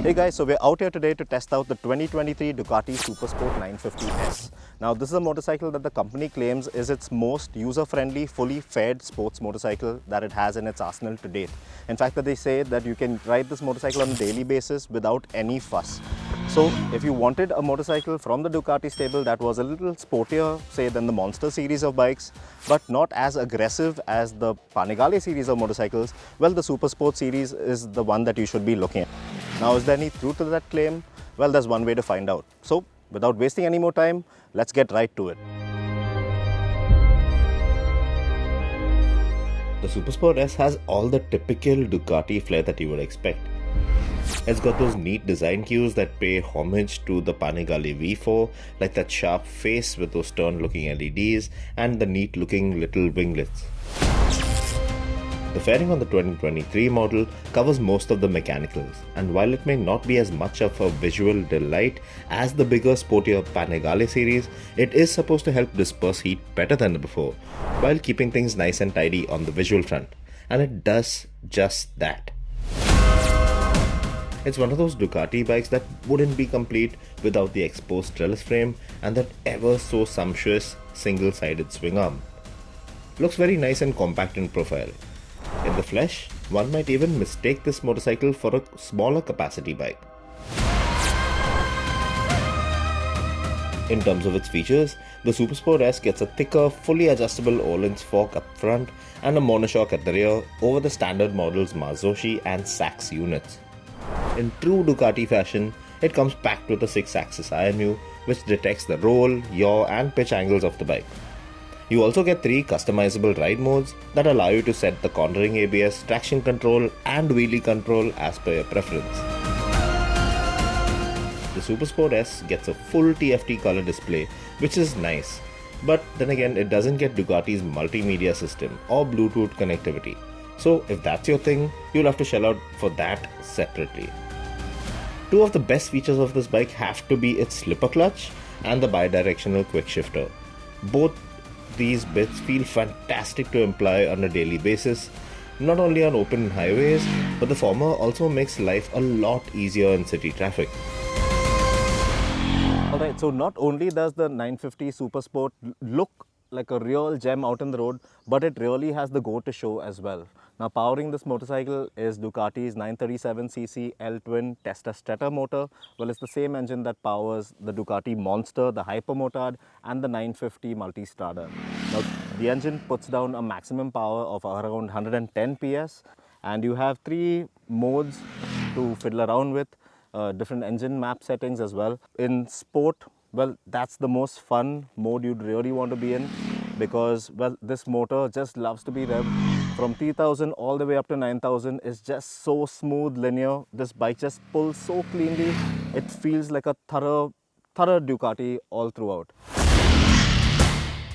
Hey guys, so we're out here today to test out the 2023 Ducati SuperSport 950S. Now this is a motorcycle that the company claims is its most user-friendly, fully faired sports motorcycle that it has in its arsenal to date. In fact, that they say that you can ride this motorcycle on a daily basis without any fuss. So if you wanted a motorcycle from the Ducati stable that was a little sportier, say, than the Monster series of bikes, but not as aggressive as the Panigale series of motorcycles, well, the SuperSport series is the one that you should be looking at. Now, is there any truth to that claim? Well, there's one way to find out. So, without wasting any more time, let's get right to it. The SuperSport S has all the typical Ducati flair that you would expect. It's got those neat design cues that pay homage to the Panigale V4, like that sharp face with those stern-looking LEDs and the neat-looking little winglets. The fairing on the 2023 model covers most of the mechanicals, and while it may not be as much of a visual delight as the bigger, sportier Panigale series, it is supposed to help disperse heat better than before, while keeping things nice and tidy on the visual front. And it does just that. It's one of those Ducati bikes that wouldn't be complete without the exposed trellis frame and that ever so sumptuous single-sided swing arm. Looks very nice and compact in profile. In the flesh, one might even mistake this motorcycle for a smaller capacity bike. In terms of its features, the SuperSport S gets a thicker, fully adjustable Öhlins fork up front and a monoshock at the rear over the standard model's Marzocchi and Sachs units. In true Ducati fashion, it comes packed with a 6-axis IMU which detects the roll, yaw and pitch angles of the bike. You also get 3 customizable ride modes that allow you to set the cornering ABS, traction control and wheelie control as per your preference. The SuperSport S gets a full TFT color display, which is nice, but then again it doesn't get Ducati's multimedia system or Bluetooth connectivity. So if that's your thing, you'll have to shell out for that separately. 2 of the best features of this bike have to be its slipper clutch and the bidirectional quick shifter. Both these bits feel fantastic to employ on a daily basis, not only on open highways, but the former also makes life a lot easier in city traffic. Alright, so not only does the 950 SuperSport look like a real gem out on the road, but it really has the go to show as well. Now, powering this motorcycle is Ducati's 937cc L-twin Testastretta motor. Well, it's the same engine that powers the Ducati Monster, the Hypermotard and the 950 Multistrada. Now, the engine puts down a maximum power of around 110 PS, and you have 3 modes to fiddle around with, different engine map settings as well. In sport, well, that's the most fun mode you'd really want to be in, because, well, this motor just loves to be revved. From 3000 all the way up to 9000 is just so smooth, linear. This bike just pulls so cleanly. It feels like a thorough Ducati all throughout.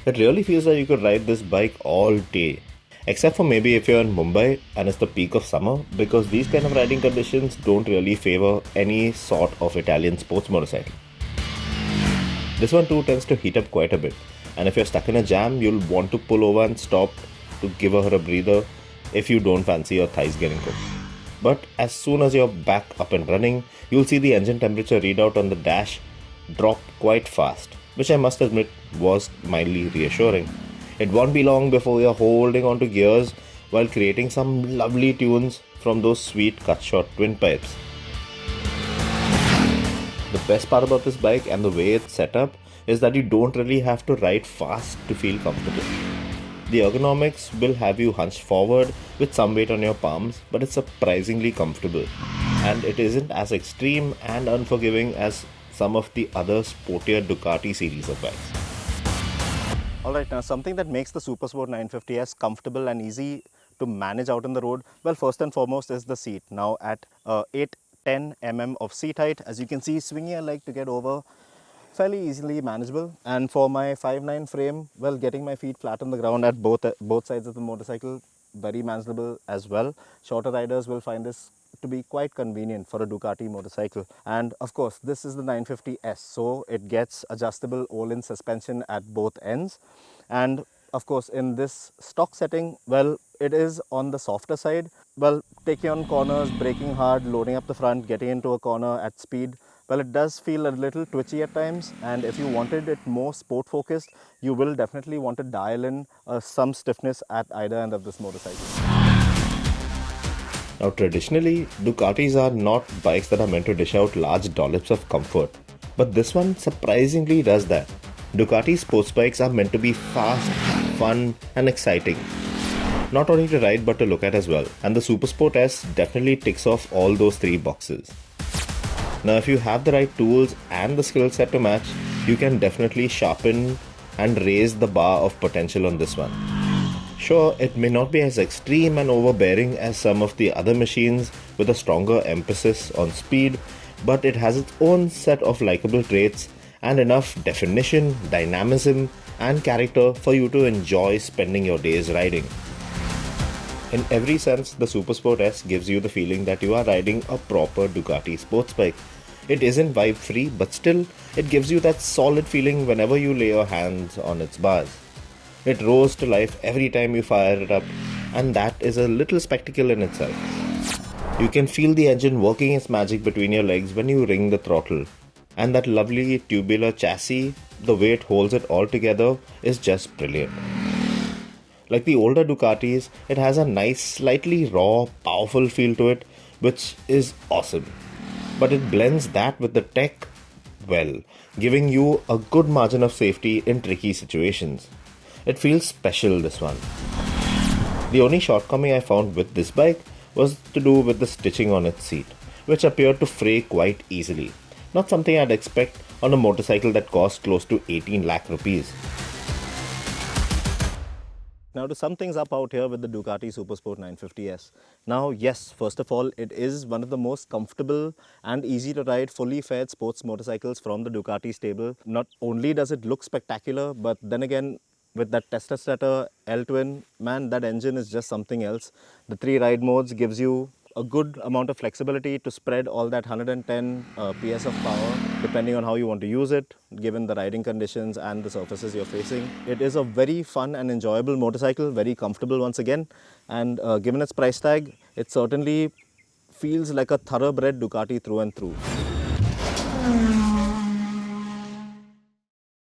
It really feels like you could ride this bike all day. Except for maybe if you're in Mumbai and it's the peak of summer, because these kind of riding conditions don't really favor any sort of Italian sports motorcycle. This one too tends to heat up quite a bit, and if you're stuck in a jam, you'll want to pull over and stop to give her a breather if you don't fancy your thighs getting cooked. But as soon as you're back up and running, you'll see the engine temperature readout on the dash drop quite fast, which I must admit was mildly reassuring. It won't be long before you're holding onto gears while creating some lovely tunes from those sweet cut-short twin pipes. The best part about this bike and the way it's set up is that you don't really have to ride fast to feel comfortable. The ergonomics will have you hunched forward with some weight on your palms, but it's surprisingly comfortable. And it isn't as extreme and unforgiving as some of the other sportier Ducati series of bikes. Alright, now something that makes the SuperSport 950S comfortable and easy to manage out on the road, well, first and foremost is the seat. Now at 810 mm of seat height, as you can see, swinging a leg to get over, fairly easily manageable. And for my 5'9" frame, well, getting my feet flat on the ground at both sides of the motorcycle, very manageable as well. Shorter riders will find this to be quite convenient for a Ducati motorcycle. And of course, this is the 950S, so it gets adjustable Öhlins suspension at both ends. And Of course, in this stock setting, well, it is on the softer side. Well, taking on corners, braking hard, loading up the front, getting into a corner at speed, well, it does feel a little twitchy at times. And if you wanted it more sport focused, you will definitely want to dial in some stiffness at either end of this motorcycle. Now, traditionally, Ducatis are not bikes that are meant to dish out large dollops of comfort, but this one surprisingly does that. Ducati sports bikes are meant to be fast, fun, and exciting. Not only to ride but to look at as well, and the SuperSport S definitely ticks off all those three boxes. Now, if you have the right tools and the skill set to match, you can definitely sharpen and raise the bar of potential on this one. Sure, it may not be as extreme and overbearing as some of the other machines with a stronger emphasis on speed, but it has its own set of likable traits and enough definition, dynamism, and character for you to enjoy spending your days riding. In every sense, the SuperSport S gives you the feeling that you are riding a proper Ducati sports bike. It isn't vibe free, but still, it gives you that solid feeling whenever you lay your hands on its bars. It roars to life every time you fire it up, and that is a little spectacle in itself. You can feel the engine working its magic between your legs when you ring the throttle, and that lovely tubular chassis, the way it holds it all together, is just brilliant. Like the older Ducatis, it has a nice, slightly raw, powerful feel to it, which is awesome. But it blends that with the tech well, giving you a good margin of safety in tricky situations. It feels special, this one. The only shortcoming I found with this bike was to do with the stitching on its seat, which appeared to fray quite easily. Not something I'd expect on a motorcycle that costs close to 18 lakh rupees. Now, to sum things up out here with the Ducati SuperSport 950S. Now, yes, first of all, it is one of the most comfortable and easy to ride fully faired sports motorcycles from the Ducati stable. Not only does it look spectacular, but then again, with that tester L-twin, man, that engine is just something else. The 3 ride modes gives you a good amount of flexibility to spread all that 110 PS of power depending on how you want to use it, given the riding conditions and the surfaces you're facing. It is a very fun and enjoyable motorcycle, very comfortable once again, and given its price tag, it certainly feels like a thoroughbred Ducati through and through.